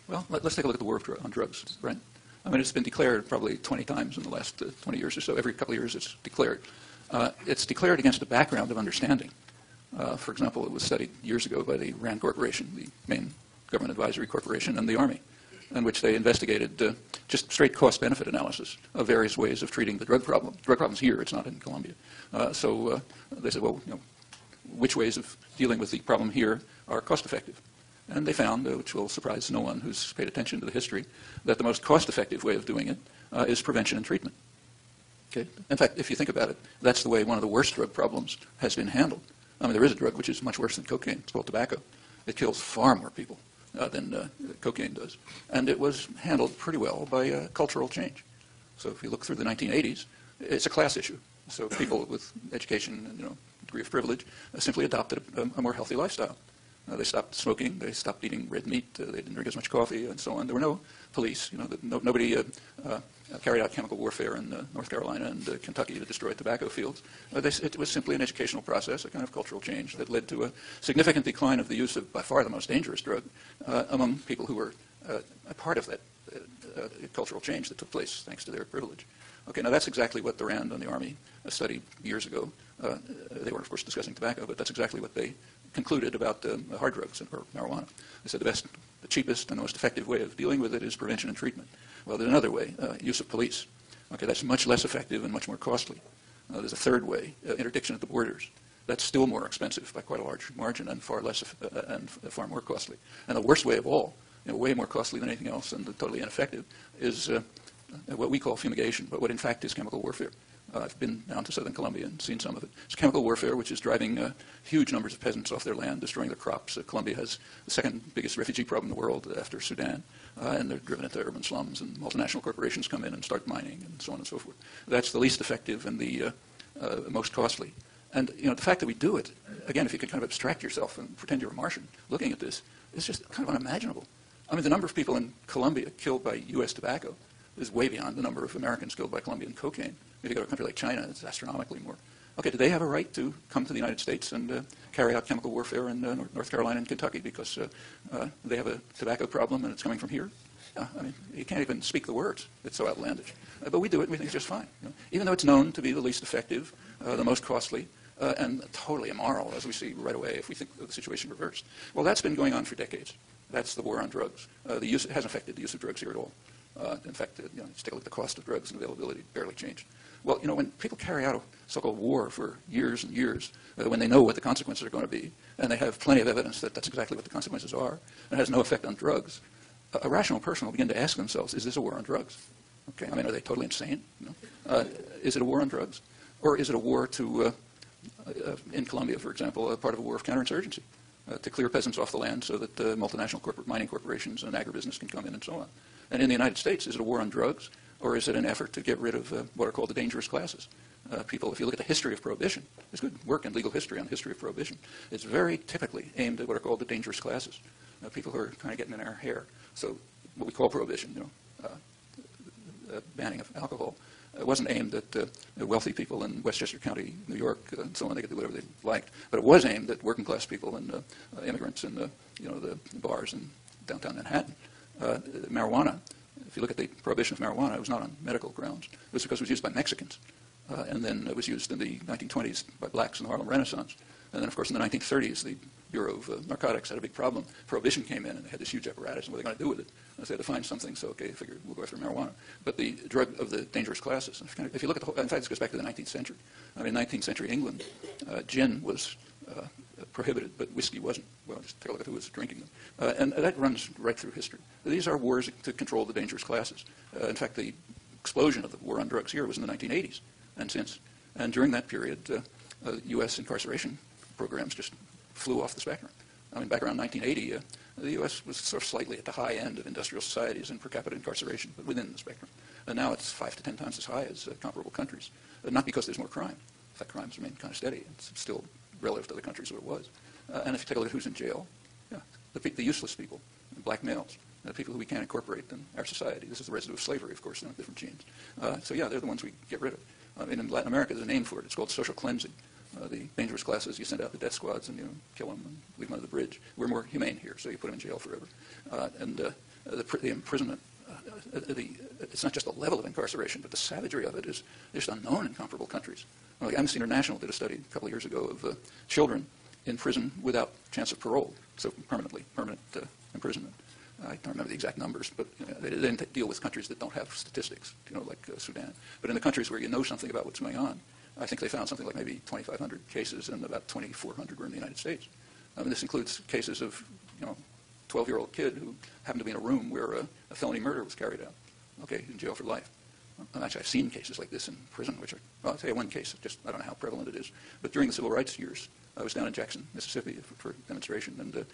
Well, let's take a look at the war on drugs, right? I mean, it's been declared probably 20 times in the last 20 years or so. Every couple of years it's declared. It's declared against a background of understanding. For example, it was studied years ago by the RAND Corporation, the main government advisory corporation, and the Army, in which they investigated just straight cost-benefit analysis of various ways of treating the drug problem. Drug problem's here, it's not in Colombia. So they said, well, which ways of dealing with the problem here are cost-effective? And they found, which will surprise no one who's paid attention to the history, that the most cost-effective way of doing it is prevention and treatment. Okay? In fact, if you think about it, that's the way one of the worst drug problems has been handled. I mean, there is a drug which is much worse than cocaine. It's called tobacco. It kills far more people than cocaine does. And it was handled pretty well by cultural change. So if you look through the 1980s, it's a class issue. So people with education and degree of privilege simply adopted a more healthy lifestyle. They stopped smoking. They stopped eating red meat. They didn't drink as much coffee, and so on. There were no police. Nobody carried out chemical warfare in North Carolina and Kentucky to destroy tobacco fields. It was simply an educational process, a kind of cultural change that led to a significant decline of the use of by far the most dangerous drug among people who were a part of that cultural change that took place thanks to their privilege. Okay, now that's exactly what the RAND and the Army studied years ago. They were, of course, discussing tobacco, but that's exactly what they concluded about hard drugs or marijuana. They said the cheapest and the most effective way of dealing with it is prevention and treatment. Well, there's another way, use of police. Okay, that's much less effective and much more costly. There's a third way, interdiction at the borders. That's still more expensive by quite a large margin and far less and far more costly. And the worst way of all, way more costly than anything else and totally ineffective, is what we call fumigation, but what in fact is chemical warfare. I've been down to southern Colombia and seen some of it. It's chemical warfare, which is driving huge numbers of peasants off their land, destroying their crops. Colombia has the second biggest refugee problem in the world after Sudan, and they're driven into urban slums, and multinational corporations come in and start mining, and so on and so forth. That's the least effective and the most costly. And the fact that we do it, again, if you can kind of abstract yourself and pretend you're a Martian looking at this, is just kind of unimaginable. I mean, the number of people in Colombia killed by U.S. tobacco is way beyond the number of Americans killed by Colombian cocaine. If you go to a country like China, it's astronomically more. Okay, do they have a right to come to the United States and carry out chemical warfare in North Carolina and Kentucky because they have a tobacco problem and it's coming from here? I mean, you can't even speak the words. It's so outlandish. But we do it and we think it's just fine. Even though it's known to be the least effective, the most costly, and totally immoral, as we see right away if we think of the situation reversed. Well, that's been going on for decades. That's the war on drugs. It hasn't affected the use of drugs here at all. In fact, just take a look at the cost of drugs and availability, barely changed. Well, when people carry out a so-called war for years and years, when they know what the consequences are going to be, and they have plenty of evidence that that's exactly what the consequences are, and it has no effect on drugs, a rational person will begin to ask themselves, is this a war on drugs? Okay, I mean, are they totally insane? Is it a war on drugs? Or is it a war to, in Colombia, for example, a part of a war of counterinsurgency, to clear peasants off the land so that multinational mining corporations and agribusiness can come in and so on? And in the United States, is it a war on drugs, or is it an effort to get rid of what are called the dangerous classes? People, if you look at the history of prohibition, there's good work in legal history on the history of prohibition. It's very typically aimed at what are called the dangerous classes, people who are kind of getting in our hair. So what we call prohibition, banning of alcohol, wasn't aimed at wealthy people in Westchester County, New York, and so on. They could do whatever they liked. But it was aimed at working class people and immigrants in the bars in downtown Manhattan. Marijuana, if you look at the prohibition of marijuana, it was not on medical grounds. It was because it was used by Mexicans. And then it was used in the 1920s by blacks in the Harlem Renaissance. And then, of course, in the 1930s, the Bureau of Narcotics had a big problem. Prohibition came in, and they had this huge apparatus, and what are they going to do with it? So they had to find something, so, okay, figure we'll go after marijuana. But the drug of the dangerous classes, if you look at the whole, in fact, this goes back to the 19th century. I mean, 19th century England, gin was prohibited, but whiskey wasn't. Well, just take a look at who was drinking them. And that runs right through history. These are wars to control the dangerous classes. In fact, the explosion of the war on drugs here was in the 1980s and since. And during that period, U.S. incarceration programs just flew off the spectrum. I mean, back around 1980, the U.S. was sort of slightly at the high end of industrial societies in per capita incarceration, but within the spectrum. And now it's 5 to 10 times as high as comparable countries. Not because there's more crime. In fact, crimes remain kind of steady. It's still relative to other countries what it was. And if you take a look at who's in jail, the useless people, black males, people who we can't incorporate in our society. This is the residue of slavery, of course, in different genes. So yeah, they're the ones we get rid of. In Latin America, there's a name for it. It's called social cleansing. The dangerous classes, you send out the death squads and you kill them and leave them under the bridge. We're more humane here, so you put them in jail forever. The imprisonment, it's not just the level of incarceration, but the savagery of it is just unknown in comparable countries. Like Amnesty International did a study a couple of years ago of children in prison without chance of parole, so permanent imprisonment. I don't remember the exact numbers, but they didn't deal with countries that don't have statistics, like Sudan. But in the countries where you know something about what's going on, I think they found something like maybe 2,500 cases, and about 2,400 were in the United States. I mean, this includes cases of, 12-year-old kid who happened to be in a room where a felony murder was carried out, in jail for life. Actually, I've seen cases like this in prison, I'll tell you one case, I don't know how prevalent it is, but during the civil rights years, I was down in Jackson, Mississippi for a demonstration, and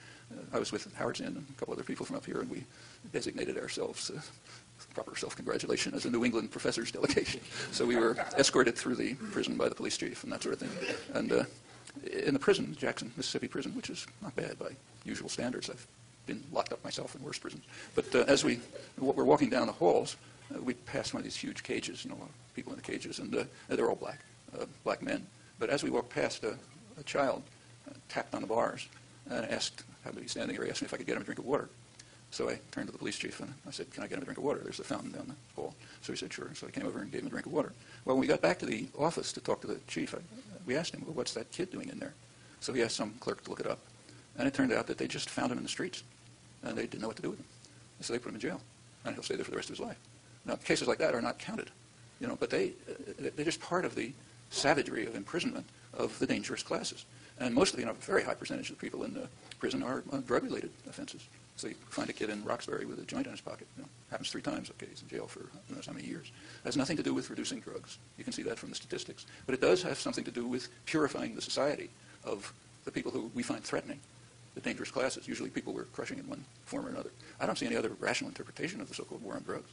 I was with Howard Zinn and a couple other people from up here, and we designated ourselves, proper self-congratulation, as a New England professors delegation. So we were escorted through the prison by the police chief and that sort of thing. And in the prison, Jackson, Mississippi prison, which is not bad by usual standards. I've been locked up myself in worse prisons. But as we're walking down the halls, we passed one of these huge cages, people in the cages, and they're all black men. But as we walked past, a child tapped on the bars and asked, happened to be standing there, he asked me if I could get him a drink of water. So I turned to the police chief and I said, can I get him a drink of water? There's a fountain down the hall. So he said, sure. So I came over and gave him a drink of water. Well, when we got back to the office to talk to the chief, we asked him, well, what's that kid doing in there? So he asked some clerk to look it up. And it turned out that they just found him in the streets, and they didn't know what to do with him. So they put him in jail, and he'll stay there for the rest of his life. Now, cases like that are not counted, but they're just part of the savagery of imprisonment of the dangerous classes. And mostly, a very high percentage of the people in the prison are drug-related offenses. So you find a kid in Roxbury with a joint in his pocket. Happens 3 times. Okay, he's in jail for who knows how many years. It has nothing to do with reducing drugs. You can see that from the statistics. But it does have something to do with purifying the society of the people who we find threatening, the dangerous classes. Usually people we're crushing in one form or another. I don't see any other rational interpretation of the so-called war on drugs.